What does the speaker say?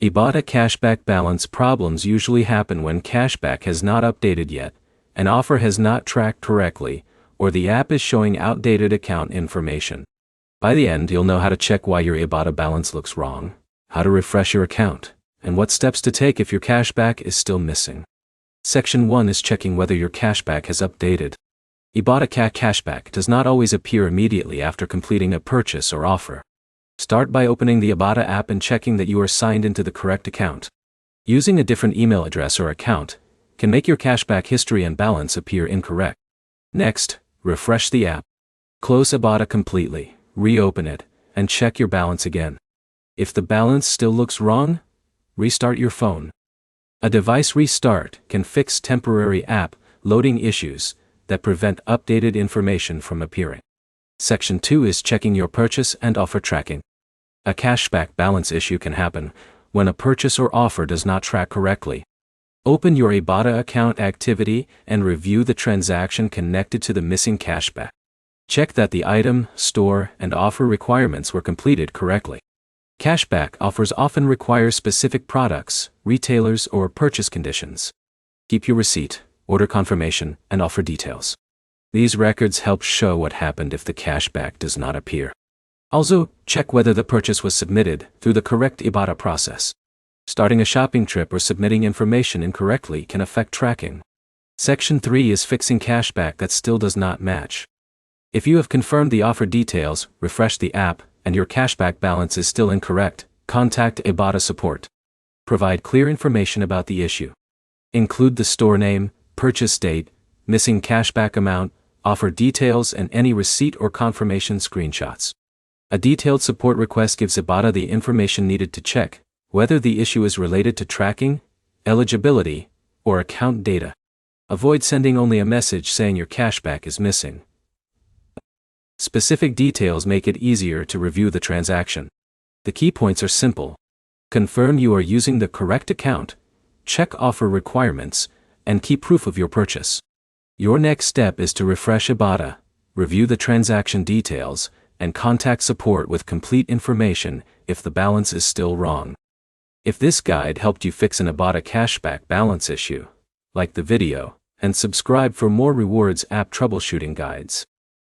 Ibotta cashback balance problems usually happen when cashback has not updated yet, an offer has not tracked correctly, or the app is showing outdated account information. By the end, you'll know how to check why your Ibotta balance looks wrong, how to refresh your account, and what steps to take if your cashback is still missing. Section 1 is checking whether your cashback has updated. Ibotta cashback does not always appear immediately after completing a purchase or offer. Start by opening the Ibotta app and checking that you are signed into the correct account. Using a different email address or account can make your cashback history and balance appear incorrect. Next, refresh the app. Close Ibotta completely, reopen it, and check your balance again. If the balance still looks wrong, restart your phone. A device restart can fix temporary app loading issues that prevent updated information from appearing. Section 2 is checking your purchase and offer tracking. A cashback balance issue can happen when a purchase or offer does not track correctly. Open your Ibotta account activity and review the transaction connected to the missing cashback. Check that the item, store, and offer requirements were completed correctly. Cashback offers often require specific products, retailers, or purchase conditions. Keep your receipt, order confirmation, and offer details. These records help show what happened if the cashback does not appear. Also, check whether the purchase was submitted through the correct Ibotta process. Starting a shopping trip or submitting information incorrectly can affect tracking. Section 3 is fixing cashback that still does not match. If you have confirmed the offer details, refreshed the app, and your cashback balance is still incorrect, contact Ibotta support. Provide clear information about the issue. Include the store name, purchase date, missing cashback amount, offer details, and any receipt or confirmation screenshots. A detailed support request gives Ibotta the information needed to check whether the issue is related to tracking, eligibility, or account data. Avoid sending only a message saying your cashback is missing. Specific details make it easier to review the transaction. The key points are simple. Confirm you are using the correct account, check offer requirements, and keep proof of your purchase. Your next step is to refresh Ibotta, review the transaction details, and contact support with complete information if the balance is still wrong. If this guide helped you fix an Ibotta cashback balance issue, like the video, and subscribe for more rewards app troubleshooting guides.